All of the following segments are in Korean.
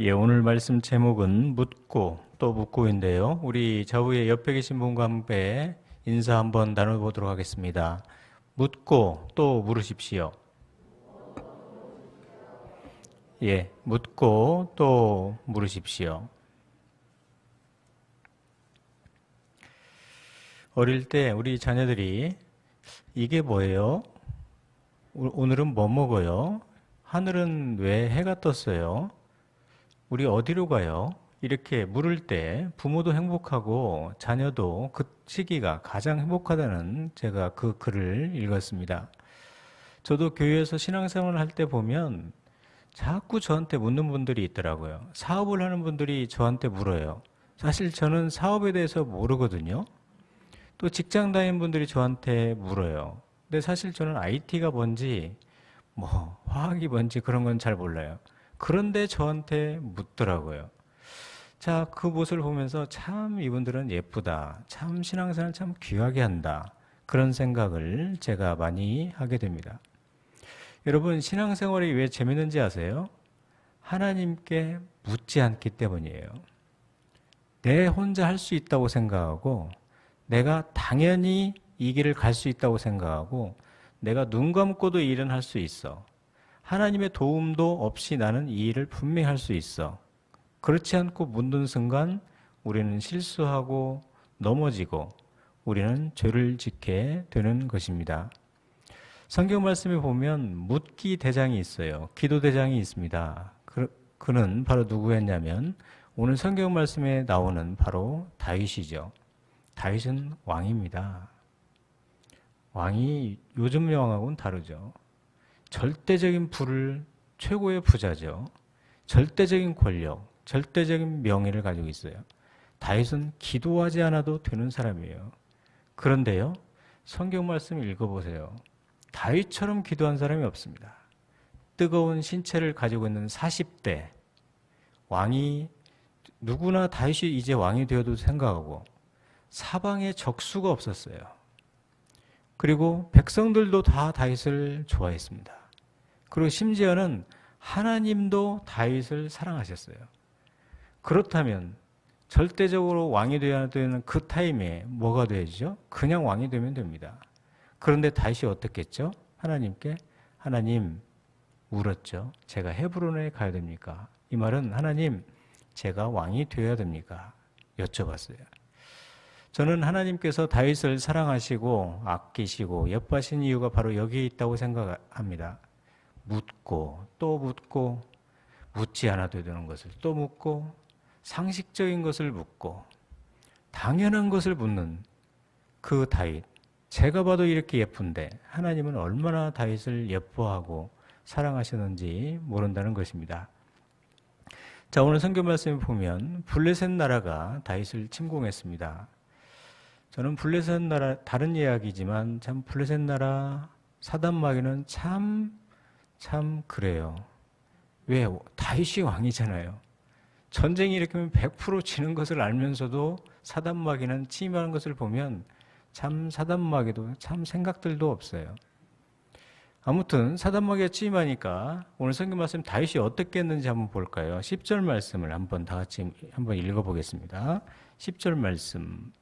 예, 오늘 말씀 제목은 묻고 또 묻고인데요. 우리 좌우에 옆에 계신 분과 함께 인사 한번 나눠보도록 하겠습니다. 묻고 또 물으십시오. 예, 묻고 또 물으십시오. 어릴 때 우리 자녀들이 이게 뭐예요? 오늘은 뭐 먹어요? 하늘은 왜 해가 떴어요? 우리 어디로 가요? 이렇게 물을 때 부모도 행복하고 자녀도 그 시기가 가장 행복하다는 제가 그 글을 읽었습니다. 저도 교회에서 신앙생활을 할 때 보면 자꾸 저한테 묻는 분들이 있더라고요. 사업을 하는 분들이 저한테 물어요. 사실 저는 사업에 대해서 모르거든요. 또 직장 다니는 분들이 저한테 물어요. 근데 사실 저는 IT가 뭔지 화학이 뭔지 그런 건 잘 몰라요. 그런데 저한테 묻더라고요. 자, 그 모습을 보면서 참 이분들은 예쁘다. 참 신앙생활 참 귀하게 한다. 그런 생각을 제가 많이 하게 됩니다. 여러분, 신앙생활이 왜 재밌는지 아세요? 하나님께 묻지 않기 때문이에요. 내 혼자 할 수 있다고 생각하고, 내가 당연히 이 길을 갈 수 있다고 생각하고, 내가 눈 감고도 이 일은 할 수 있어. 하나님의 도움도 없이 나는 이 일을 분명히 할 수 있어. 그렇지 않고 묻는 순간 우리는 실수하고 넘어지고 우리는 죄를 짓게 되는 것입니다. 성경 말씀에 보면 묻기 대장이 있어요. 기도 대장이 있습니다. 그는 바로 누구였냐면 오늘 성경 말씀에 나오는 바로 다윗이죠. 다윗은 왕입니다. 왕이 요즘 왕하고는 다르죠. 절대적인 부를 최고의 부자죠. 절대적인 권력, 절대적인 명예를 가지고 있어요. 다윗은 기도하지 않아도 되는 사람이에요. 그런데요, 성경 말씀을 읽어보세요. 다윗처럼 기도한 사람이 없습니다. 뜨거운 신체를 가지고 있는 40대 왕이 누구나 다윗이 이제 왕이 되어도 생각하고 사방에 적수가 없었어요. 그리고 백성들도 다 다윗을 좋아했습니다. 그리고 심지어는 하나님도 다윗을 사랑하셨어요. 그렇다면 절대적으로 왕이 되어야 되는 그 타임에 뭐가 되죠? 그냥 왕이 되면 됩니다. 그런데 다윗이 어떻겠죠? 하나님께 하나님 물었죠. 제가 헤브론에 가야 됩니까? 이 말은 하나님 제가 왕이 되어야 됩니까? 여쭤봤어요. 저는 하나님께서 다윗을 사랑하시고 아끼시고 예뻐하신 이유가 바로 여기에 있다고 생각합니다. 묻고 또 묻고 묻지 않아도 되는 것을 또 묻고 상식적인 것을 묻고 당연한 것을 묻는 그 다윗. 제가 봐도 이렇게 예쁜데 하나님은 얼마나 다윗을 예뻐하고 사랑하시는지 모른다는 것입니다. 자, 오늘 성경 말씀에 보면 블레셋 나라가 다윗을 침공했습니다. 저는 블레셋 나라 다른 이야기지만 참 블레셋 나라 사단 마귀는 참 그래요. 왜? 다윗이 왕이잖아요. 전쟁이 일으키면 100% 지는 것을 알면서도 사단 마귀는 침입하는 것을 보면 참 사단 마귀도 참 생각들도 없어요. 아무튼 사단 마귀가 침입하니까 오늘 성경 말씀 다윗이 어떻게 했는지 한번 볼까요? 10절 말씀을 한번 다 같이 한번 읽어보겠습니다. 10절 말씀.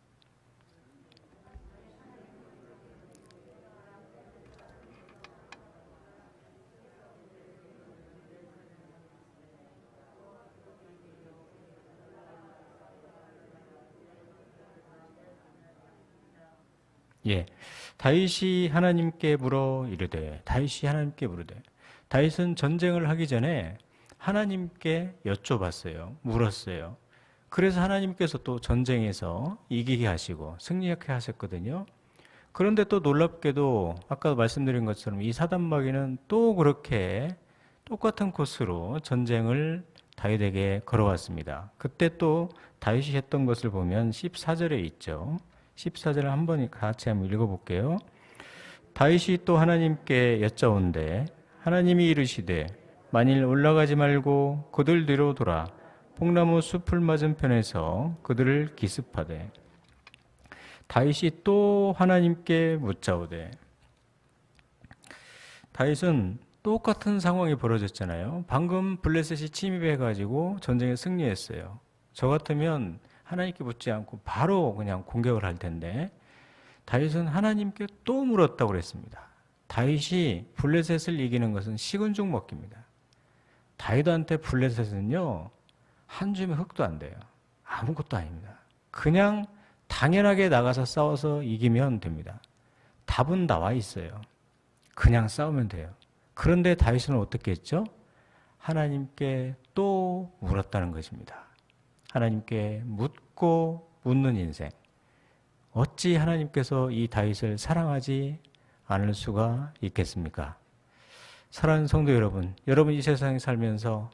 예, 다윗이 하나님께 물어 이르되 다윗은 전쟁을 하기 전에 하나님께 여쭤봤어요. 물었어요. 그래서 하나님께서 또 전쟁에서 이기게 하시고 승리하게 하셨거든요. 그런데 또 놀랍게도 아까 말씀드린 것처럼 이 사단 마귀는 또 그렇게 똑같은 코스로 전쟁을 다윗에게 걸어왔습니다. 그때 또 다윗이 했던 것을 보면 14절에 있죠. 14절을 한번 같이 한번 읽어볼게요. 다윗이 또 하나님께 여짜온대 하나님이 이르시되 만일 올라가지 말고 그들 뒤로 돌아 폭나무 숲을 맞은편에서 그들을 기습하되 다윗이 또 하나님께 묻자오되 다윗은 똑같은 상황이 벌어졌잖아요. 방금 블레셋이 침입해가지고 전쟁에 승리했어요. 저 같으면 하나님께 묻지 않고 바로 그냥 공격을 할 텐데 다윗은 하나님께 또 물었다고 그랬습니다. 다윗이 블레셋을 이기는 것은 식은 죽 먹기입니다. 다윗한테 블레셋은요, 한 줌의 흙도 안 돼요. 아무것도 아닙니다. 그냥 당연하게 나가서 싸워서 이기면 됩니다. 답은 나와 있어요. 그냥 싸우면 돼요. 그런데 다윗은 어떻게 했죠? 하나님께 또 물었다는 것입니다. 하나님께 묻고 묻는 인생. 어찌 하나님께서 이 다윗을 사랑하지 않을 수가 있겠습니까? 사랑하는 성도 여러분, 여러분 이 세상에 살면서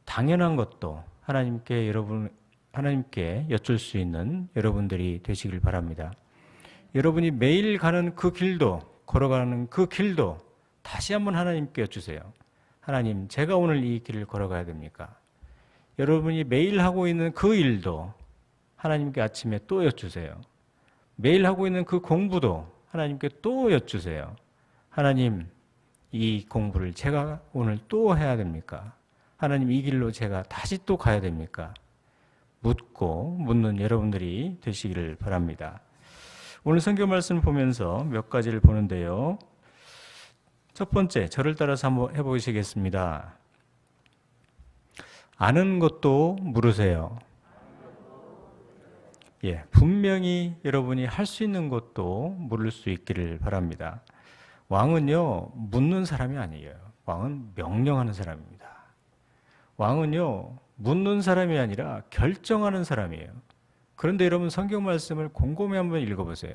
당연한 것도 하나님께 여쭐 수 있는 여러분들이 되시길 바랍니다. 여러분이 매일 가는 그 길도, 걸어가는 그 길도 다시 한번 하나님께 여쭈세요. 하나님, 제가 오늘 이 길을 걸어가야 됩니까? 여러분이 매일 하고 있는 그 일도 하나님께 아침에 또 여쭈세요. 매일 하고 있는 그 공부도 하나님께 또 여쭈세요. 하나님, 이 공부를 제가 오늘 또 해야 됩니까? 하나님, 이 길로 제가 다시 또 가야 됩니까? 묻고 묻는 여러분들이 되시기를 바랍니다. 오늘 성경 말씀을 보면서 몇 가지를 보는데요. 첫 번째, 저를 따라서 한번 해보시겠습니다. 아는 것도 물으세요. 예, 분명히 여러분이 할 수 있는 것도 물을 수 있기를 바랍니다. 왕은요, 묻는 사람이 아니에요. 왕은 명령하는 사람입니다. 왕은요, 묻는 사람이 아니라 결정하는 사람이에요. 그런데 여러분 성경 말씀을 곰곰이 한번 읽어보세요.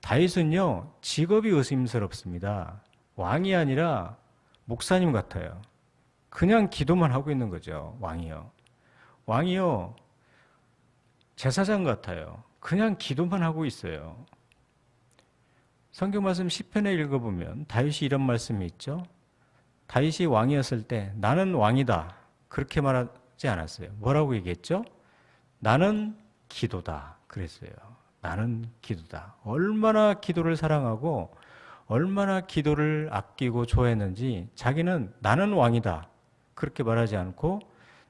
다윗은요, 직업이 의심스럽습니다. 왕이 아니라 목사님 같아요. 그냥 기도만 하고 있는 거죠, 왕이요. 왕이요, 제사장 같아요. 그냥 기도만 하고 있어요. 성경 말씀 시편에 읽어보면 다윗이 이런 말씀이 있죠. 다윗이 왕이었을 때 나는 왕이다. 그렇게 말하지 않았어요. 뭐라고 얘기했죠? 나는 기도다. 그랬어요. 나는 기도다. 얼마나 기도를 사랑하고 얼마나 기도를 아끼고 좋아했는지 자기는 나는 왕이다. 그렇게 말하지 않고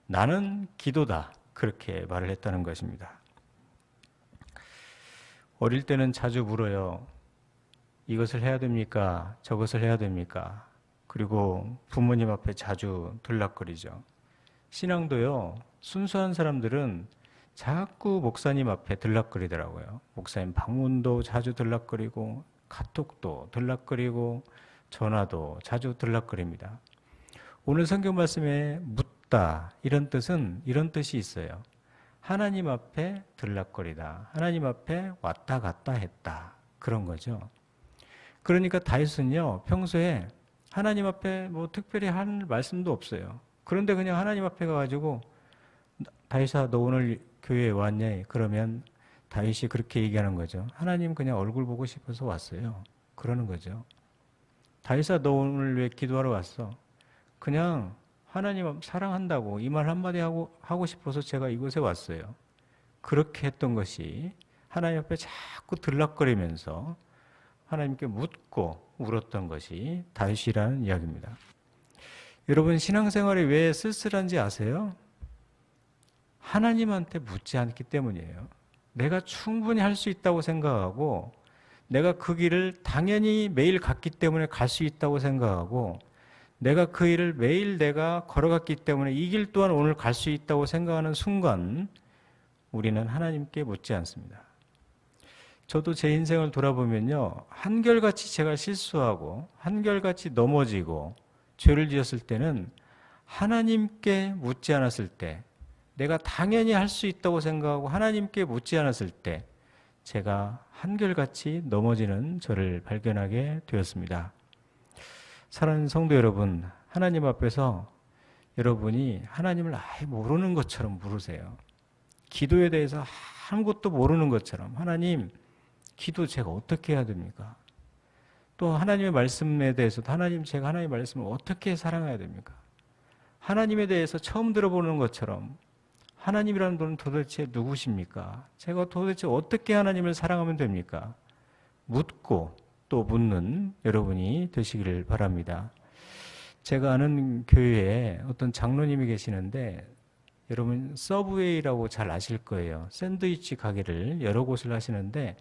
나는 기도다. 그렇게 말을 했다는 것입니다. 어릴 때는 자주 물어요. 이것을 해야 됩니까? 저것을 해야 됩니까? 그리고 부모님 앞에 자주 들락거리죠. 신앙도요, 순수한 사람들은 자꾸 목사님 앞에 들락거리더라고요. 목사님 방문도 자주 들락거리고 카톡도 들락거리고 전화도 자주 들락거립니다. 오늘 성경 말씀에 묻다 이런 뜻이 있어요. 하나님 앞에 들락거리다. 하나님 앞에 왔다 갔다 했다. 그런 거죠. 그러니까 다윗은요, 평소에 하나님 앞에 뭐 특별히 할 말씀도 없어요. 그런데 그냥 하나님 앞에 가가지고 다윗아, 너 오늘 교회에 왔냐? 그러면 다윗이 그렇게 얘기하는 거죠. 하나님 그냥 얼굴 보고 싶어서 왔어요. 그러는 거죠. 다윗아, 너 오늘 왜 기도하러 왔어? 그냥 하나님 사랑한다고 이 말 한마디 하고 싶어서 제가 이곳에 왔어요. 그렇게 했던 것이 하나님 앞에 자꾸 들락거리면서 하나님께 묻고 울었던 것이 다윗이라는 이야기입니다. 여러분, 신앙생활이 왜 쓸쓸한지 아세요? 하나님한테 묻지 않기 때문이에요. 내가 충분히 할 수 있다고 생각하고 내가 그 길을 당연히 매일 갔기 때문에 갈 수 있다고 생각하고 내가 그 일을 매일 내가 걸어갔기 때문에 이 길 또한 오늘 갈 수 있다고 생각하는 순간 우리는 하나님께 묻지 않습니다. 저도 제 인생을 돌아보면요, 한결같이 제가 실수하고 한결같이 넘어지고 죄를 지었을 때는 하나님께 묻지 않았을 때, 내가 당연히 할 수 있다고 생각하고 하나님께 묻지 않았을 때 제가 한결같이 넘어지는 저를 발견하게 되었습니다. 사랑하는 성도 여러분, 하나님 앞에서 여러분이 하나님을 아예 모르는 것처럼 물으세요. 기도에 대해서 아무것도 모르는 것처럼, 하나님, 기도 제가 어떻게 해야 됩니까? 또 하나님의 말씀에 대해서도 하나님, 제가 하나님의 말씀을 어떻게 사랑해야 됩니까? 하나님에 대해서 처음 들어보는 것처럼 하나님이라는 분은 도대체 누구십니까? 제가 도대체 어떻게 하나님을 사랑하면 됩니까? 묻고 또 묻는 여러분이 되시기를 바랍니다. 제가 아는 교회에 어떤 장로님이 계시는데 여러분 서브웨이라고 잘 아실 거예요. 샌드위치 가게를 여러 곳을 하시는데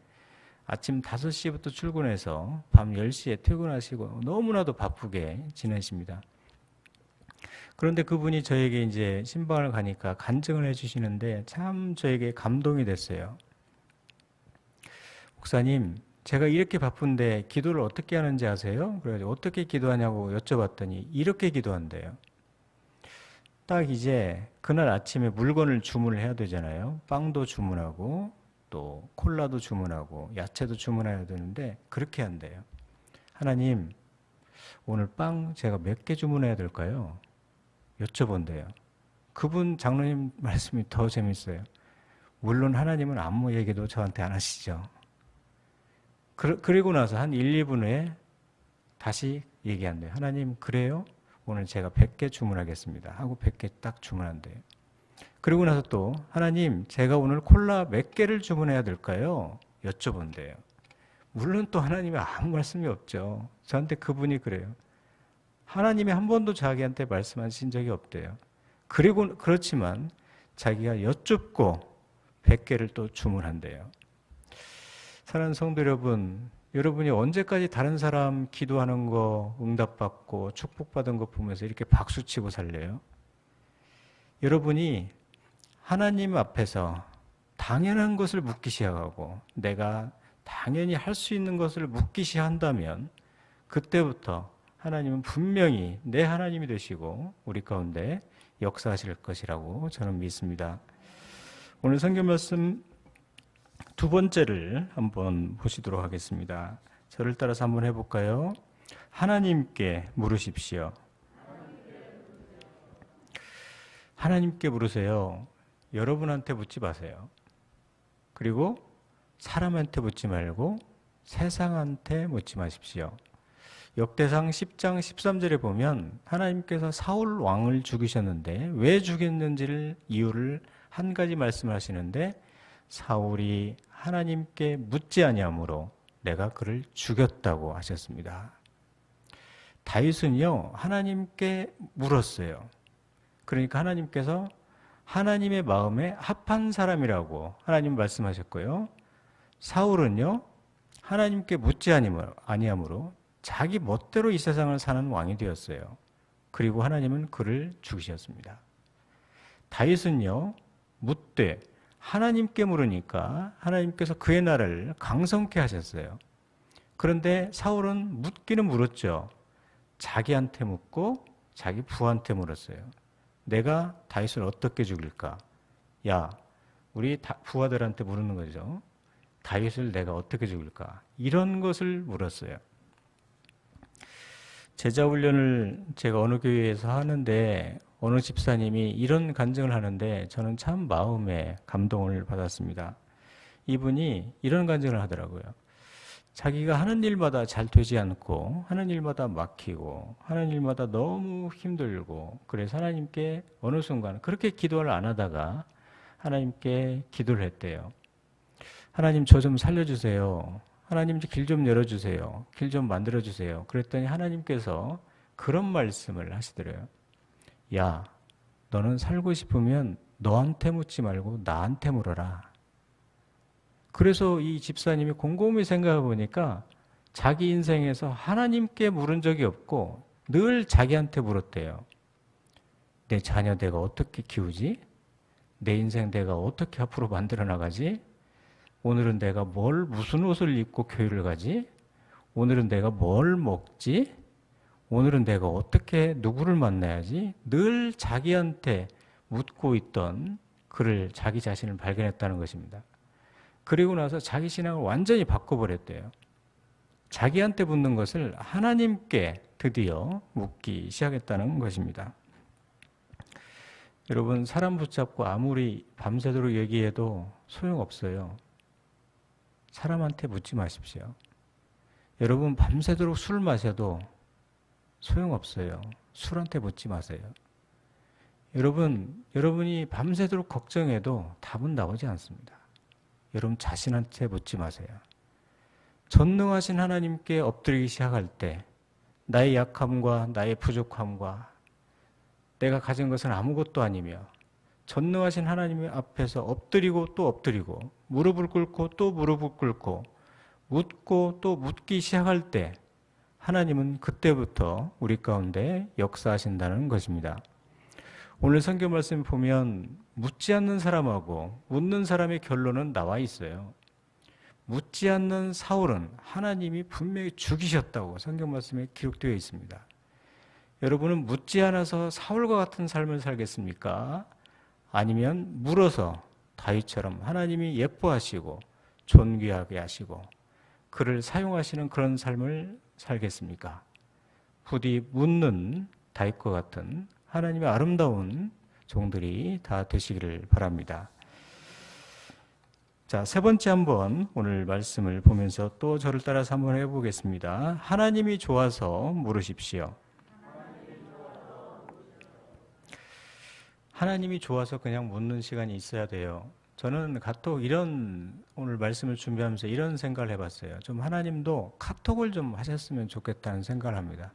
아침 5시부터 출근해서 밤 10시에 퇴근하시고 너무나도 바쁘게 지내십니다. 그런데 그분이 저에게 이제 신방을 가니까 간증을 해주시는데 참 저에게 감동이 됐어요. 목사님, 제가 이렇게 바쁜데 기도를 어떻게 하는지 아세요? 그래가지고 어떻게 기도하냐고 여쭤봤더니 이렇게 기도한대요. 딱 이제 그날 아침에 물건을 주문을 해야 되잖아요. 빵도 주문하고 또 콜라도 주문하고 야채도 주문해야 되는데 그렇게 한대요. 하나님, 오늘 빵 제가 몇 개 주문해야 될까요? 여쭤본대요. 그분 장로님 말씀이 더 재밌어요. 물론 하나님은 아무 얘기도 저한테 안 하시죠. 그리고 나서 한 1, 2분 후에 다시 얘기한대요. 하나님, 그래요? 오늘 제가 100개 주문하겠습니다. 하고 100개 딱 주문한대요. 그리고 나서 또 하나님, 제가 오늘 콜라 몇 개를 주문해야 될까요? 여쭤본대요. 물론 또 하나님이 아무 말씀이 없죠. 저한테 그분이 그래요. 하나님이 한 번도 자기한테 말씀하신 적이 없대요. 그렇지만 자기가 여쭙고 100개를 또 주문한대요. 사랑하는 성도 여러분, 여러분이 언제까지 다른 사람 기도하는 거 응답받고 축복받은 거 보면서 이렇게 박수치고 살래요? 여러분이 하나님 앞에서 당연한 것을 묻기 시작하고 내가 당연히 할 수 있는 것을 묻기 시작한다면 그때부터 하나님은 분명히 내 하나님이 되시고 우리 가운데 역사하실 것이라고 저는 믿습니다. 오늘 성경 말씀 두 번째를 한번 보시도록 하겠습니다. 저를 따라서 한번 해볼까요? 하나님께 물으십시오. 하나님께 물으세요. 여러분한테 묻지 마세요. 그리고 사람한테 묻지 말고 세상한테 묻지 마십시오. 역대상 10장 13절에 보면 하나님께서 사울 왕을 죽이셨는데 왜 죽였는지를 이유를 한 가지 말씀하시는데 사울이 하나님께 묻지 아니하므로 내가 그를 죽였다고 하셨습니다. 다윗은요 하나님께 물었어요. 그러니까 하나님께서 하나님의 마음에 합한 사람이라고 하나님 말씀하셨고요. 사울은요 하나님께 묻지 아니하므로 자기 멋대로 이 세상을 사는 왕이 되었어요. 그리고 하나님은 그를 죽이셨습니다. 다윗은요 묻되 하나님께 물으니까 하나님께서 그의 나라를 강성케 하셨어요. 그런데 사울은 묻기는 물었죠. 자기한테 묻고 자기 부하한테 물었어요. 내가 다윗을 어떻게 죽일까? 야, 우리 부하들한테 물는 거죠. 다윗을 내가 어떻게 죽일까? 이런 것을 물었어요. 제자 훈련을 제가 어느 교회에서 하는데 어느 집사님이 이런 간증을 하는데 저는 참 마음에 감동을 받았습니다. 이분이 이런 간증을 하더라고요. 자기가 하는 일마다 잘 되지 않고 하는 일마다 막히고 하는 일마다 너무 힘들고 그래서 하나님께 어느 순간 그렇게 기도를 안 하다가 하나님께 기도를 했대요. 하나님 저 좀 살려주세요. 하나님 길 좀 열어주세요. 길 좀 만들어주세요. 그랬더니 하나님께서 그런 말씀을 하시더래요. 야, 너는 살고 싶으면 너한테 묻지 말고 나한테 물어라. 그래서 이 집사님이 곰곰이 생각해 보니까 자기 인생에서 하나님께 물은 적이 없고 늘 자기한테 물었대요. 내 자녀 내가 어떻게 키우지? 내 인생 내가 어떻게 앞으로 만들어 나가지? 오늘은 내가 무슨 옷을 입고 교회를 가지? 오늘은 내가 뭘 먹지? 오늘은 내가 어떻게 누구를 만나야지? 늘 자기한테 묻고 있던 그를 자기 자신을 발견했다는 것입니다. 그리고 나서 자기 신앙을 완전히 바꿔버렸대요. 자기한테 묻는 것을 하나님께 드디어 묻기 시작했다는 것입니다. 여러분 사람 붙잡고 아무리 밤새도록 얘기해도 소용없어요. 사람한테 묻지 마십시오. 여러분 밤새도록 술 마셔도 소용없어요. 술한테 묻지 마세요. 여러분이 밤새도록 걱정해도 답은 나오지 않습니다. 여러분 자신한테 묻지 마세요. 전능하신 하나님께 엎드리기 시작할 때 나의 약함과 나의 부족함과 내가 가진 것은 아무것도 아니며 전능하신 하나님 앞에서 엎드리고 또 엎드리고 무릎을 꿇고 또 무릎을 꿇고 묻고 또 묻기 시작할 때 하나님은 그때부터 우리 가운데 역사하신다는 것입니다. 오늘 성경 말씀 보면 묻지 않는 사람하고 묻는 사람의 결론은 나와 있어요. 묻지 않는 사울은 하나님이 분명히 죽이셨다고 성경 말씀에 기록되어 있습니다. 여러분은 묻지 않아서 사울과 같은 삶을 살겠습니까? 아니면 물어서 다윗처럼 하나님이 예뻐하시고 존귀하게 하시고 그를 사용하시는 그런 삶을 살겠습니까? 부디 묻는 다윗과 같은 하나님의 아름다운 종들이 다 되시기를 바랍니다. 자, 세 번째 한번 오늘 말씀을 보면서 또 저를 따라서 한번 해보겠습니다. 하나님이 좋아서 물으십시오. 하나님이 좋아서 그냥 묻는 시간이 있어야 돼요. 저는 카톡 오늘 말씀을 준비하면서 이런 생각을 해봤어요. 좀 하나님도 카톡을 좀 하셨으면 좋겠다는 생각을 합니다.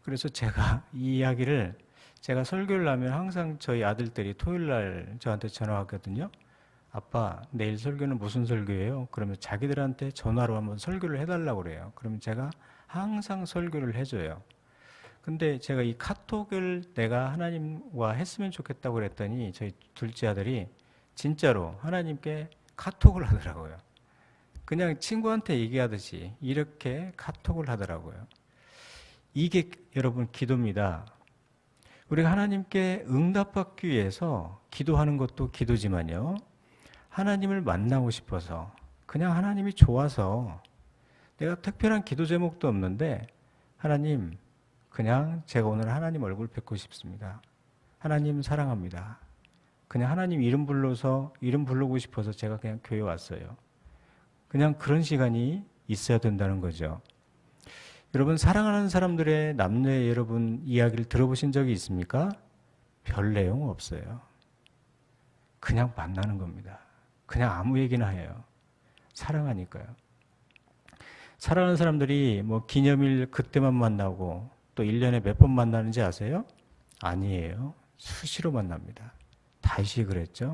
그래서 제가 이 이야기를 제가 설교를 하면 항상 저희 아들들이 토요일 날 저한테 전화하거든요. 아빠, 내일 설교는 무슨 설교예요? 그러면 자기들한테 전화로 한번 설교를 해달라고 그래요. 그러면 제가 항상 설교를 해줘요. 근데 제가 이 카톡을 내가 하나님과 했으면 좋겠다고 그랬더니 저희 둘째 아들이 진짜로 하나님께 카톡을 하더라고요. 그냥 친구한테 얘기하듯이 이렇게 카톡을 하더라고요. 이게 여러분 기도입니다. 우리가 하나님께 응답받기 위해서 기도하는 것도 기도지만요. 하나님을 만나고 싶어서 그냥 하나님이 좋아서 내가 특별한 기도 제목도 없는데 하나님 그냥 제가 오늘 하나님 얼굴 뵙고 싶습니다. 하나님 사랑합니다. 그냥 하나님 이름 부르고 싶어서 제가 그냥 교회 왔어요. 그냥 그런 시간이 있어야 된다는 거죠. 여러분 사랑하는 사람들의 남녀의 여러분 이야기를 들어보신 적이 있습니까? 별 내용 없어요. 그냥 만나는 겁니다. 그냥 아무 얘기나 해요. 사랑하니까요. 사랑하는 사람들이 뭐 기념일 그때만 만나고 또 1년에 몇 번 만나는지 아세요? 아니에요. 수시로 만납니다. 다윗이 그랬죠.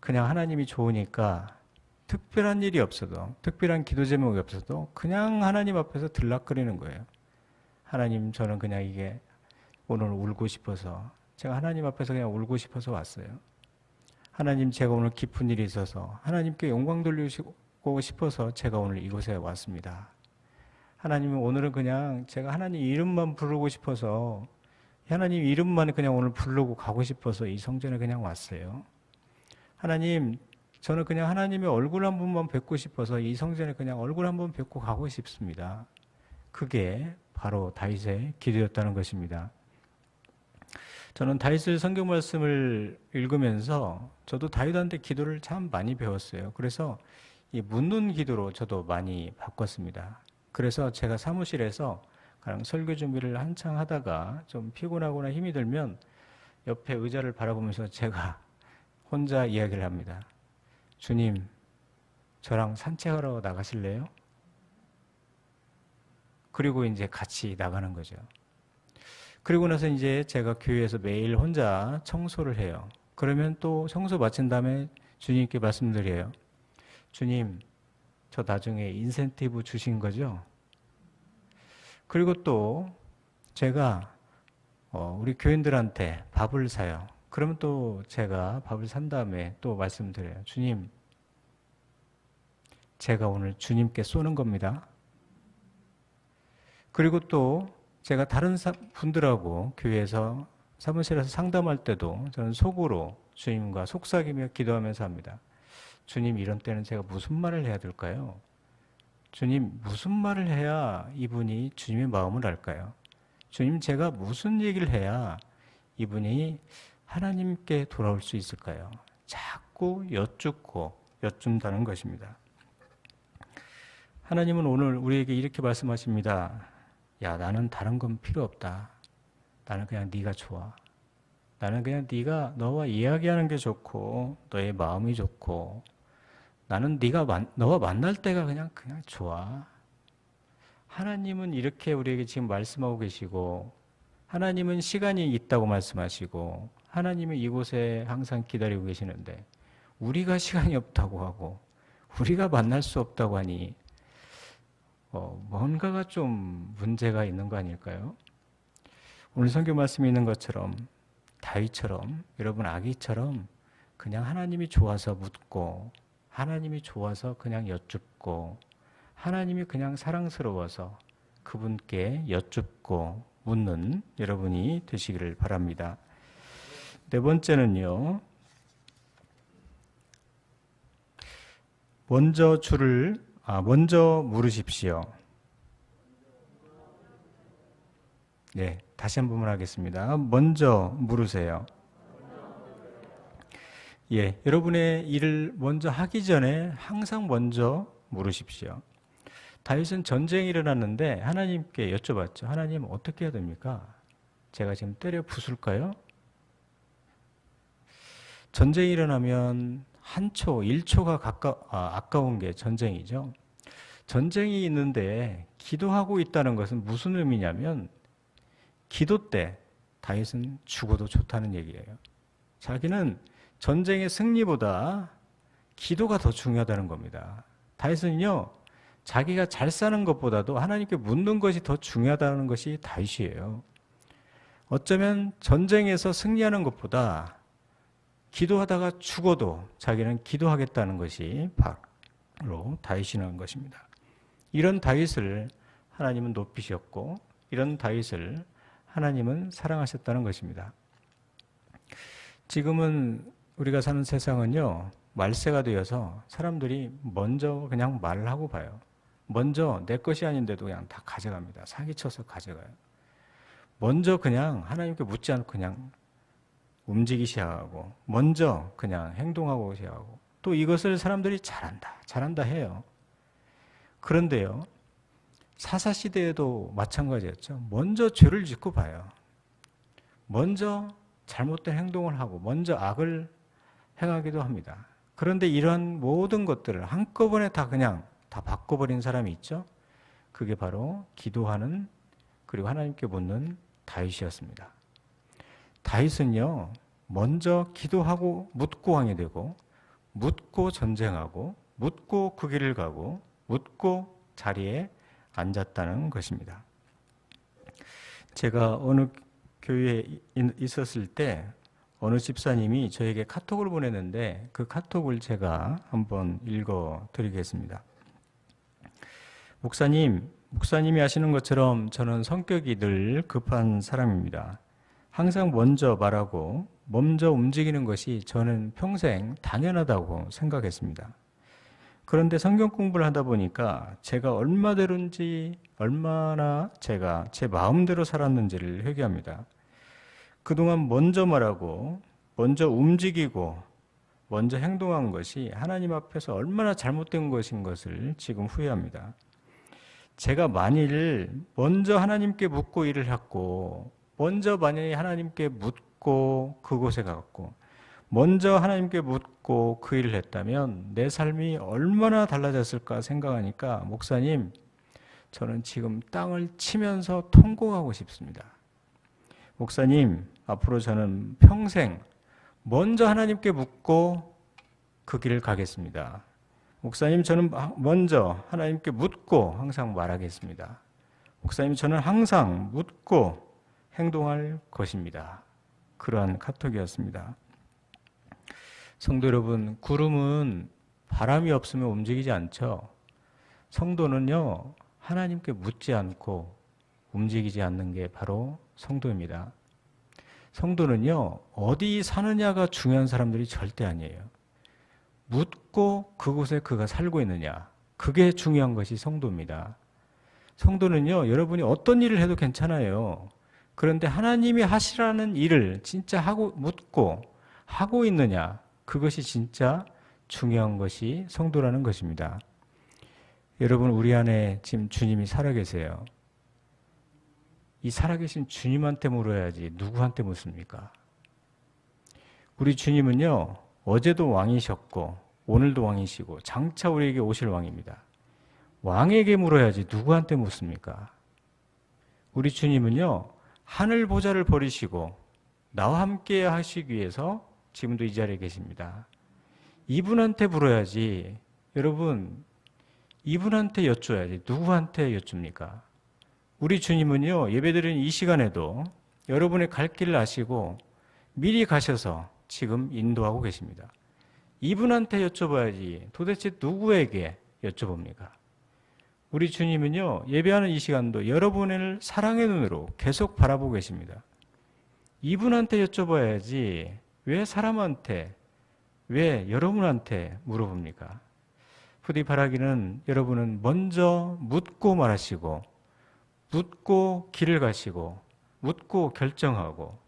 그냥 하나님이 좋으니까 특별한 일이 없어도 특별한 기도 제목이 없어도 그냥 하나님 앞에서 들락거리는 거예요. 하나님 저는 그냥 이게 오늘 울고 싶어서 제가 하나님 앞에서 그냥 울고 싶어서 왔어요. 하나님 제가 오늘 깊은 일이 있어서 하나님께 영광 돌리고 싶어서 제가 오늘 이곳에 왔습니다. 하나님은 오늘은 그냥 제가 하나님 이름만 부르고 싶어서 하나님 이름만 그냥 오늘 부르고 가고 싶어서 이 성전에 그냥 왔어요. 하나님 저는 그냥 하나님의 얼굴 한 번만 뵙고 싶어서 이 성전에 그냥 얼굴 한 번 뵙고 가고 싶습니다. 그게 바로 다윗의 기도였다는 것입니다. 저는 다윗의 성경 말씀을 읽으면서 저도 다윗한테 기도를 참 많이 배웠어요. 그래서 이 묻는 기도로 저도 많이 바꿨습니다. 그래서 제가 사무실에서 그냥 설교 준비를 한창 하다가 좀 피곤하거나 힘이 들면 옆에 의자를 바라보면서 제가 혼자 이야기를 합니다. 주님, 저랑 산책하러 나가실래요? 그리고 이제 같이 나가는 거죠. 그리고 나서 이제 제가 교회에서 매일 혼자 청소를 해요. 그러면 또 청소 마친 다음에 주님께 말씀드려요. 주님, 저 나중에 인센티브 주신 거죠? 그리고 또 제가 우리 교인들한테 밥을 사요. 그러면 또 제가 밥을 산 다음에 또 말씀드려요. 주님, 제가 오늘 주님께 쏘는 겁니다. 그리고 또 제가 다른 분들하고 교회에서 사무실에서 상담할 때도 저는 속으로 주님과 속삭이며 기도하면서 합니다. 주님, 이런 때는 제가 무슨 말을 해야 될까요? 주님, 무슨 말을 해야 이분이 주님의 마음을 알까요? 주님, 제가 무슨 얘기를 해야 이분이 하나님께 돌아올 수 있을까요? 자꾸 여쭙는다는 것입니다. 하나님은 오늘 우리에게 이렇게 말씀하십니다. 야, 나는 다른 건 필요 없다. 나는 그냥 네가 좋아. 나는 그냥 네가 너와 이야기하는 게 좋고 너의 마음이 좋고 나는 너와 만날 때가 그냥 좋아. 하나님은 이렇게 우리에게 지금 말씀하고 계시고, 하나님은 시간이 있다고 말씀하시고, 하나님은 이곳에 항상 기다리고 계시는데, 우리가 시간이 없다고 하고, 우리가 만날 수 없다고 하니, 뭔가가 좀 문제가 있는 거 아닐까요? 오늘 성경 말씀에 있는 것처럼, 다윗처럼, 여러분 아기처럼, 그냥 하나님이 좋아서 묻고, 하나님이 좋아서 그냥 여쭙고, 하나님이 그냥 사랑스러워서 그분께 여쭙고 묻는 여러분이 되시기를 바랍니다. 네 번째는요, 먼저 물으십시오. 네, 다시 한 번만 하겠습니다. 먼저 물으세요. 예, 여러분의 일을 먼저 하기 전에 항상 먼저 물으십시오. 다윗은 전쟁이 일어났는데 하나님께 여쭤봤죠. 하나님 어떻게 해야 됩니까? 제가 지금 때려 부술까요? 전쟁이 일어나면 한 초, 1초가 아까운 게 전쟁이죠. 전쟁이 있는데 기도하고 있다는 것은 무슨 의미냐면 기도 때 다윗은 죽어도 좋다는 얘기예요. 자기는 전쟁의 승리보다 기도가 더 중요하다는 겁니다. 다윗은요, 자기가 잘 사는 것보다도 하나님께 묻는 것이 더 중요하다는 것이 다윗이에요. 어쩌면 전쟁에서 승리하는 것보다 기도하다가 죽어도 자기는 기도하겠다는 것이 바로 다윗이라는 것입니다. 이런 다윗을 하나님은 높이셨고 이런 다윗을 하나님은 사랑하셨다는 것입니다. 지금은 우리가 사는 세상은요, 말세가 되어서 사람들이 먼저 그냥 말을 하고 봐요. 먼저 내 것이 아닌데도 그냥 다 가져갑니다. 사기쳐서 가져가요. 먼저 그냥 하나님께 묻지 않고 그냥 움직이기 시작하고, 먼저 그냥 행동하고 시작하고, 또 이것을 사람들이 잘한다 해요. 그런데요, 사사시대에도 마찬가지였죠. 먼저 죄를 짓고 봐요. 먼저 잘못된 행동을 하고, 먼저 악을 행하기도 합니다. 그런데 이러한 모든 것들을 한꺼번에 다 그냥 다 바꿔버린 사람이 있죠. 그게 바로 기도하는, 그리고 하나님께 묻는 다윗이었습니다. 다윗은요, 먼저 기도하고 묻고 왕이 되고, 묻고 전쟁하고, 묻고 그 길을 가고, 묻고 자리에 앉았다는 것입니다. 제가 어느 교회에 있었을 때 어느 집사님이 저에게 카톡을 보냈는데 그 카톡을 제가 한번 읽어 드리겠습니다. 목사님이 아시는 것처럼 저는 성격이 늘 급한 사람입니다. 항상 먼저 말하고 먼저 움직이는 것이 저는 평생 당연하다고 생각했습니다. 그런데 성경 공부를 하다 보니까 제가 얼마나 제가 제 마음대로 살았는지를 회개합니다. 그동안 먼저 말하고 먼저 움직이고 먼저 행동한 것이 하나님 앞에서 얼마나 잘못된 것인 것을 지금 후회합니다. 제가 만일 먼저 하나님께 묻고 일을 했고, 먼저 만약에 하나님께 묻고 그곳에 갔고, 먼저 하나님께 묻고 그 일을 했다면 내 삶이 얼마나 달라졌을까 생각하니까 목사님, 저는 지금 땅을 치면서 통곡하고 싶습니다. 목사님, 앞으로 저는 평생 먼저 하나님께 묻고 그 길을 가겠습니다. 목사님, 저는 먼저 하나님께 묻고 항상 말하겠습니다. 목사님, 저는 항상 묻고 행동할 것입니다. 그러한 카톡이었습니다. 성도 여러분, 구름은 바람이 없으면 움직이지 않죠. 성도는요, 하나님께 묻지 않고 움직이지 않는 게 바로 성도입니다. 성도는요, 어디 사느냐가 중요한 사람들이 절대 아니에요. 묻고 그곳에 그가 살고 있느냐, 그게 중요한 것이 성도입니다. 성도는요, 여러분이 어떤 일을 해도 괜찮아요. 그런데 하나님이 하시라는 일을 진짜 묻고 하고 있느냐, 그것이 진짜 중요한 것이 성도라는 것입니다. 여러분, 우리 안에 지금 주님이 살아계세요. 이 살아계신 주님한테 물어야지 누구한테 묻습니까? 우리 주님은요, 어제도 왕이셨고 오늘도 왕이시고 장차 우리에게 오실 왕입니다. 왕에게 물어야지 누구한테 묻습니까? 우리 주님은요, 하늘 보좌를 버리시고 나와 함께 하시기 위해서 지금도 이 자리에 계십니다. 이분한테 물어야지. 여러분, 이분한테 여쭤야지 누구한테 여쭙니까? 우리 주님은요, 예배드리는 이 시간에도 여러분의 갈 길을 아시고 미리 가셔서 지금 인도하고 계십니다. 이분한테 여쭤봐야지 도대체 누구에게 여쭤봅니까? 우리 주님은요, 예배하는 이 시간도 여러분을 사랑의 눈으로 계속 바라보고 계십니다. 이분한테 여쭤봐야지 왜 사람한테, 왜 여러분한테 물어봅니까? 부디 바라기는 여러분은 먼저 묻고 말하시고, 묻고 길을 가시고, 묻고 결정하고,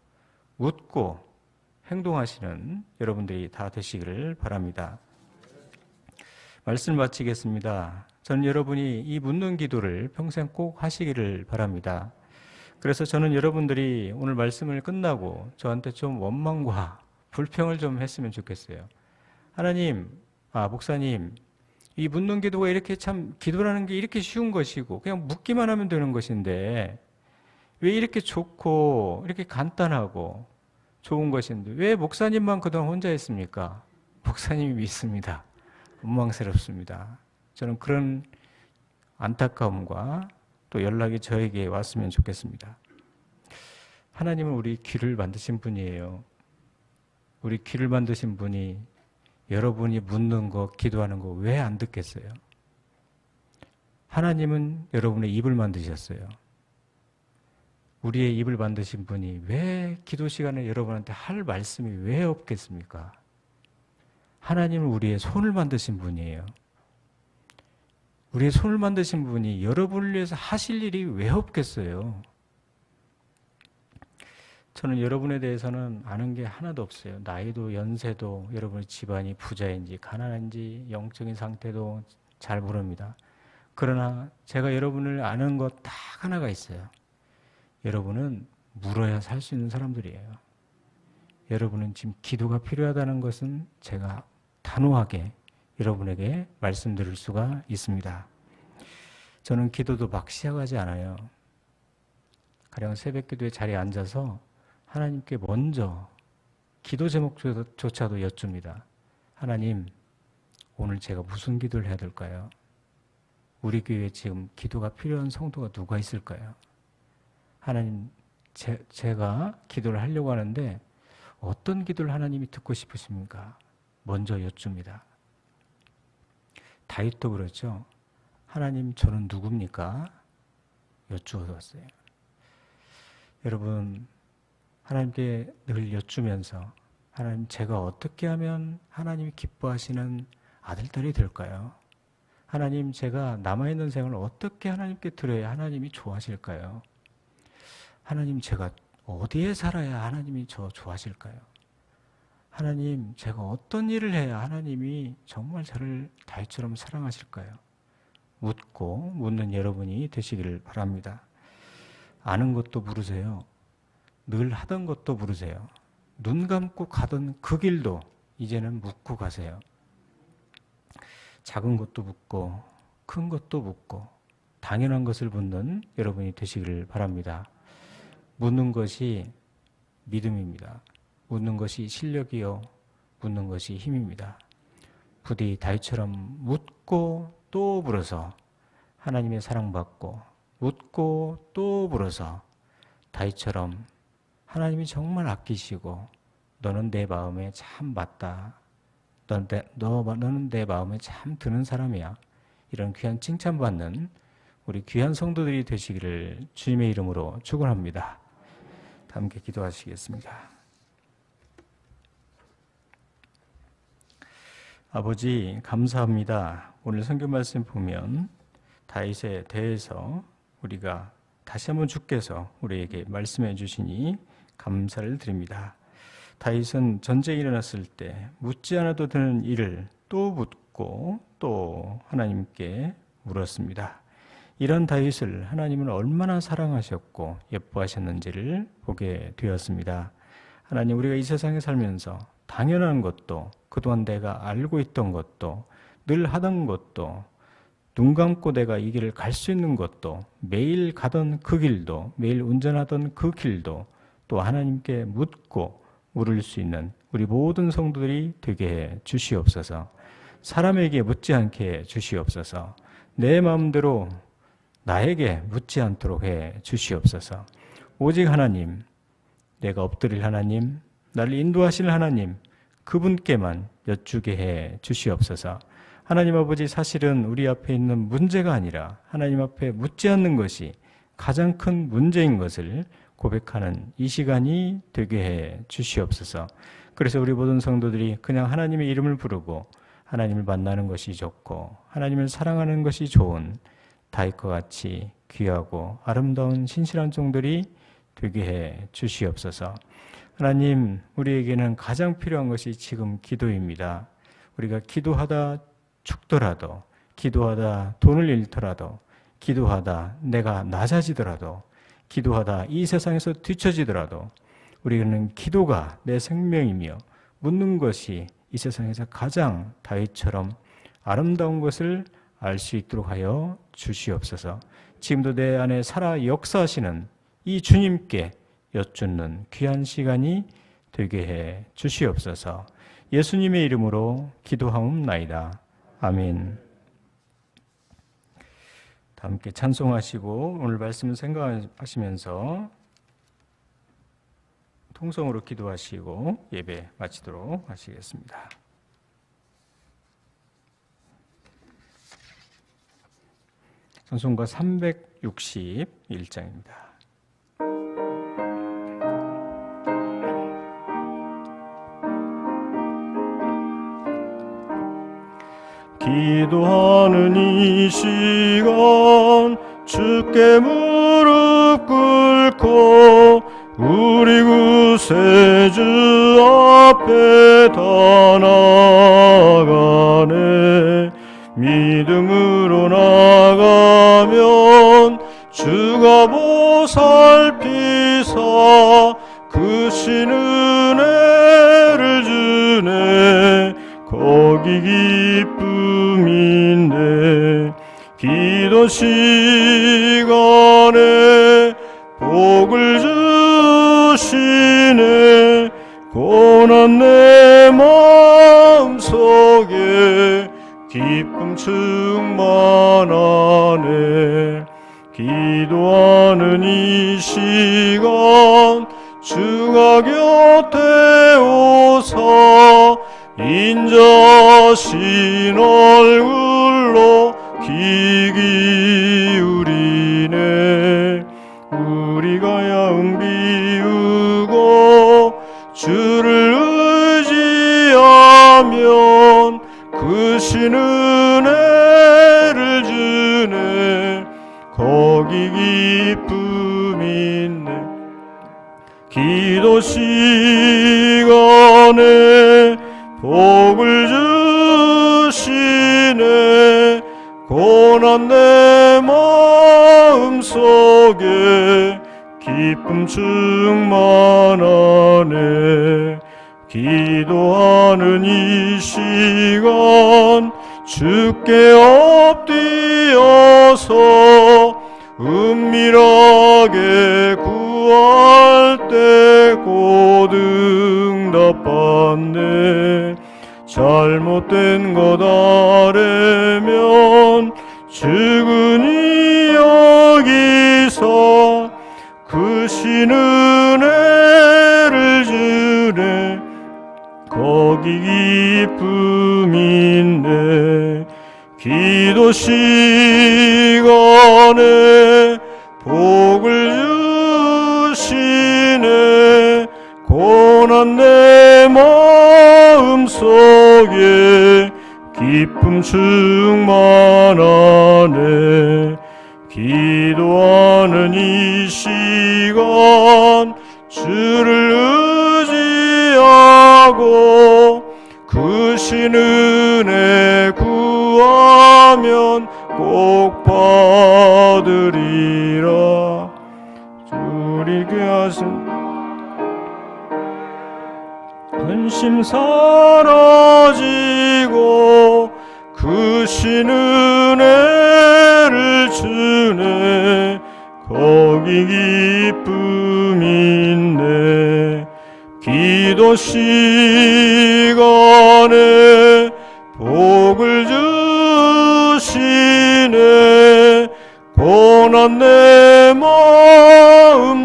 묻고 행동하시는 여러분들이 다 되시기를 바랍니다. 말씀을 마치겠습니다. 저는 여러분이 이 묻는 기도를 평생 꼭 하시기를 바랍니다. 그래서 저는 여러분들이 오늘 말씀을 끝나고 저한테 좀 원망과 불평을 좀 했으면 좋겠어요. 하나님, 목사님, 이 묻는 기도가 이렇게 참, 기도라는 게 이렇게 쉬운 것이고 그냥 묻기만 하면 되는 것인데 왜 이렇게 좋고 이렇게 간단하고 좋은 것인데 왜 목사님만 그동안 혼자 했습니까? 목사님이 믿습니다. 원망스럽습니다. 저는 그런 안타까움과 또 연락이 저에게 왔으면 좋겠습니다. 하나님은 우리 귀를 만드신 분이에요. 우리 귀를 만드신 분이 여러분이 묻는 거, 기도하는 거 왜 안 듣겠어요? 하나님은 여러분의 입을 만드셨어요. 우리의 입을 만드신 분이 왜 기도 시간에 여러분한테 할 말씀이 왜 없겠습니까? 하나님은 우리의 손을 만드신 분이에요. 우리의 손을 만드신 분이 여러분을 위해서 하실 일이 왜 없겠어요? 저는 여러분에 대해서는 아는 게 하나도 없어요. 나이도 연세도 여러분의 집안이 부자인지 가난한지 영적인 상태도 잘 모릅니다. 그러나 제가 여러분을 아는 것 딱 하나가 있어요. 여러분은 물어야 살 수 있는 사람들이에요. 여러분은 지금 기도가 필요하다는 것은 제가 단호하게 여러분에게 말씀드릴 수가 있습니다. 저는 기도도 막 시작하지 않아요. 가령 새벽기도의 자리에 앉아서 하나님께 먼저 기도 제목조차도 여쭙니다. 하나님, 오늘 제가 무슨 기도를 해야 될까요? 우리 교회에 지금 기도가 필요한 성도가 누가 있을까요? 하나님, 제가 기도를 하려고 하는데 어떤 기도를 하나님이 듣고 싶으십니까? 먼저 여쭙니다. 다윗도 그렇죠. 하나님, 저는 누굽니까? 여쭈어왔어요. 여러분, 하나님께 늘 여쭈면서 하나님, 제가 어떻게 하면 하나님이 기뻐하시는 아들딸이 될까요? 하나님, 제가 남아있는 생을 어떻게 하나님께 드려야 하나님이 좋아하실까요? 하나님, 제가 어디에 살아야 하나님이 저 좋아하실까요? 하나님, 제가 어떤 일을 해야 하나님이 정말 저를 다윗처럼 사랑하실까요? 묻고 묻는 여러분이 되시기를 바랍니다. 아는 것도 물으세요. 늘 하던 것도 물으세요. 눈 감고 가던 그 길도 이제는 묻고 가세요. 작은 것도 묻고 큰 것도 묻고 당연한 것을 묻는 여러분이 되시기를 바랍니다. 묻는 것이 믿음입니다. 묻는 것이 실력이요, 묻는 것이 힘입니다. 부디 다윗처럼 묻고 또 물어서 하나님의 사랑받고 묻고 또 물어서 다윗처럼 하나님이 정말 아끼시고 너는 내 마음에 참 맞다. 너는 내 마음에 참 드는 사람이야. 이런 귀한 칭찬받는 우리 귀한 성도들이 되시기를 주님의 이름으로 축원합니다. 함께 기도하시겠습니다. 아버지, 감사합니다. 오늘 성경 말씀 보면 다윗에 대해서 우리가 다시 한번 주께서 우리에게 말씀해 주시니 감사를 드립니다. 다윗은 전쟁이 일어났을 때 묻지 않아도 되는 일을 또 묻고 또 하나님께 물었습니다. 이런 다윗을 하나님은 얼마나 사랑하셨고 예뻐하셨는지를 보게 되었습니다. 하나님, 우리가 이 세상에 살면서 당연한 것도 그동안 내가 알고 있던 것도 늘 하던 것도 눈 감고 내가 이 길을 갈 수 있는 것도, 매일 가던 그 길도, 매일 운전하던 그 길도 또 하나님께 묻고 물을 수 있는 우리 모든 성도들이 되게 해 주시옵소서. 사람에게 묻지 않게 해 주시옵소서. 내 마음대로 나에게 묻지 않도록 해 주시옵소서. 오직 하나님, 내가 엎드릴 하나님, 나를 인도하실 하나님, 그분께만 여쭈게 해 주시옵소서. 하나님 아버지, 사실은 우리 앞에 있는 문제가 아니라 하나님 앞에 묻지 않는 것이 가장 큰 문제인 것을 고백하는 이 시간이 되게 해 주시옵소서. 그래서 우리 모든 성도들이 그냥 하나님의 이름을 부르고 하나님을 만나는 것이 좋고 하나님을 사랑하는 것이 좋은 다윗과 같이 귀하고 아름다운 신실한 종들이 되게 해 주시옵소서. 하나님, 우리에게는 가장 필요한 것이 지금 기도입니다. 우리가 기도하다 죽더라도, 기도하다 돈을 잃더라도, 기도하다 내가 낮아지더라도, 기도하다 이 세상에서 뒤처지더라도 우리는 기도가 내 생명이며 묻는 것이 이 세상에서 가장 다윗처럼 아름다운 것을 알 수 있도록 하여 주시옵소서. 지금도 내 안에 살아 역사하시는 이 주님께 여쭙는 귀한 시간이 되게 해 주시옵소서. 예수님의 이름으로 기도하옵나이다. 아멘. 다 함께 찬송하시고 오늘 말씀을 생각하시면서 통성으로 기도하시고 예배 마치도록 하시겠습니다. 찬송가 361장입니다. 기도하는 이 시간 주께 무릎 꿇고 우리 구세주 앞에 다 나아가네. 믿음으로 나가면 주가 보살피사 크신 은혜를 주네. 거기 기쁨인데 기도 시간에 복을 주시네. 고난 내 마음속에 기쁨 충만하네. 기도하는 이 시간 주가 곁에 오사 인자신 얼굴로 귀 기울이네. 우리가 야음 비우고 주를 의지하면 크신 은혜를 주네. 거기 기쁨 있네. 기도 시간에 복을 주시네. 고난 내 마음속에 기쁨 충만하네. 기도하는 이 시간 주께 엎드려서 은밀하게 구할 때 곧 응답받네. 잘못된 것 아래면 주근히 여기서 크신 은혜를 주네. 거기 기쁨 있네. 기도 시간에 복을 주시네. 고난 내 마음속에 기쁨 충만하네. 기도하는 이 시간 주를 의지하고 크신 은혜 구하면 꼭 받으리라. 주리 귀하신 근심 사라지고 크신 은혜 복이 기쁨인데 기도 시간에 복을 주시네 고난 내 마음속에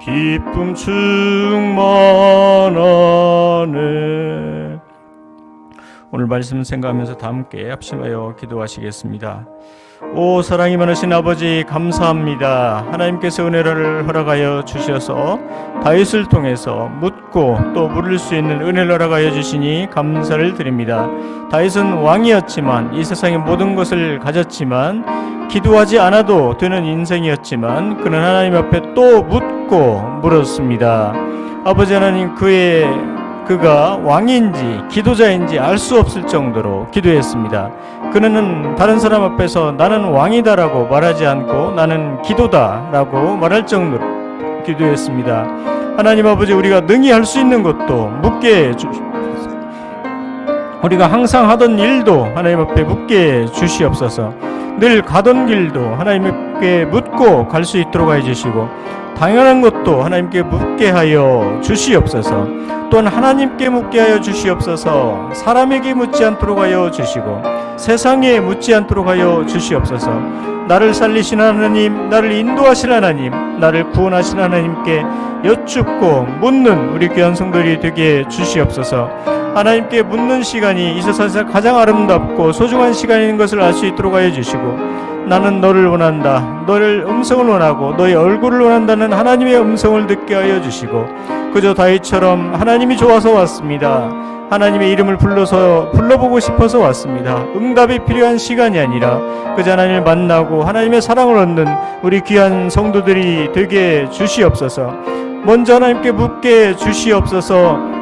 기쁨 충만하네. 오늘 말씀 생각하면서 다 함께 합심하여 기도하시겠습니다. 오 사랑이 많으신 아버지 감사합니다. 하나님께서 은혜를 허락하여 주셔서 다윗을 통해서 묻고 또 물을 수 있는 은혜를 허락하여 주시니 감사를 드립니다. 다윗은 왕이었지만 이 세상의 모든 것을 가졌지만 기도하지 않아도 되는 인생이었지만 그는 하나님 앞에 또 묻고 물었습니다. 아버지 하나님 그가 왕인지 기도자인지 알 수 없을 정도로 기도했습니다. 그는 다른 사람 앞에서 나는 왕이다라고 말하지 않고 나는 기도다라고 말할 정도로 기도했습니다. 하나님 아버지 우리가 능히 할 수 있는 것도 묻게 해주시옵소서. 우리가 항상 하던 일도 하나님 앞에 묻게 해주시옵소서. 늘 가던 길도 하나님께 묻고 갈 수 있도록 해주시고 당연한 것도 하나님께 묻게 하여 주시옵소서. 또한 하나님께 묻게 하여 주시옵소서. 사람에게 묻지 않도록 하여 주시고 세상에 묻지 않도록 하여 주시옵소서. 나를 살리신 하나님, 나를 인도하신 하나님, 나를 구원하신 하나님께 여쭙고 묻는 우리 귀한 성도들이 되게 주시옵소서. 하나님께 묻는 시간이 이 세상에서 가장 아름답고 소중한 시간인 것을 알 수 있도록 하여 주시고 나는 너를 원한다. 너를 음성을 원하고 너의 얼굴을 원한다는 하나님의 음성을 듣게 하여 주시고 그저 다윗처럼 하나님이 좋아서 왔습니다. 하나님의 이름을 불러보고 싶어서 왔습니다. 응답이 필요한 시간이 아니라 그저 하나님을 만나고 하나님의 사랑을 얻는 우리 귀한 성도들이 되게 주시옵소서. 먼저 하나님께 묻게 주시옵소서.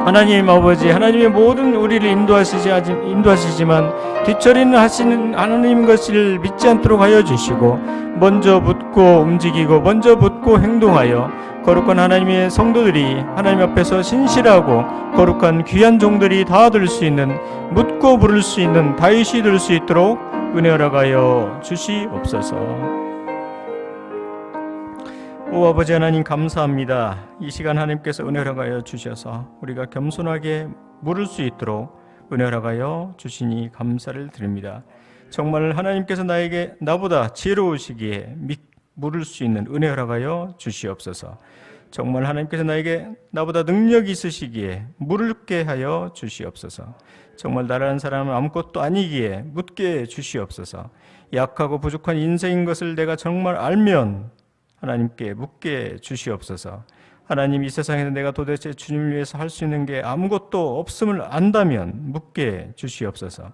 하나님 아버지 하나님의 모든 우리를 인도하시지만 뒤처리는 하시는 하나님 것을 믿지 않도록 하여 주시고 먼저 묻고 움직이고 먼저 묻고 행동하여 거룩한 하나님의 성도들이 하나님 앞에서 신실하고 거룩한 귀한 종들이 다 될 수 있는 묻고 부를 수 있는 다윗이 될 수 있도록 은혜 허락하여 주시옵소서. 오 아버지 하나님 감사합니다. 이 시간 하나님께서 은혜 허락하여 주셔서 우리가 겸손하게 물을 수 있도록 은혜 허락하여 주시니 감사를 드립니다. 정말 하나님께서 나보다 지혜로우시기에 물을 수 있는 은혜 허락하여 주시옵소서. 정말 하나님께서 나보다 능력이 있으시기에 물게 하여 주시옵소서. 정말 나라는 사람은 아무것도 아니기에 묻게 주시옵소서. 약하고 부족한 인생인 것을 내가 정말 알면 하나님께 묻게 주시옵소서. 하나님 이 세상에서 내가 도대체 주님을 위해서 할 수 있는 게 아무것도 없음을 안다면 묻게 주시옵소서.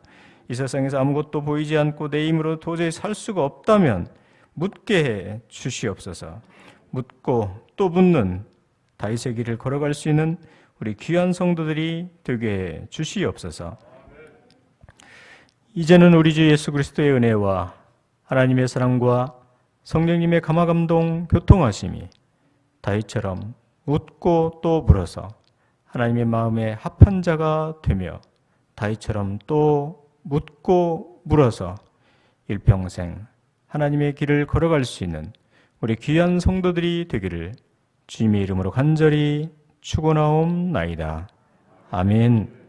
이 세상에서 아무것도 보이지 않고 내 힘으로 도저히 살 수가 없다면 묻게 해 주시옵소서. 묻고 또 묻는 다윗의 길을 걸어갈 수 있는 우리 귀한 성도들이 되게 해 주시옵소서. 이제는 우리 주 예수 그리스도의 은혜와 하나님의 사랑과 성령님의 감화감동 교통하심이 다윗처럼 묻고 또 물어서 하나님의 마음에 합한 자가 되며 다윗처럼 또 묻고 물어서 일평생 하나님의 길을 걸어갈 수 있는 우리 귀한 성도들이 되기를 주님의 이름으로 간절히 축원하옵나이다. 아멘.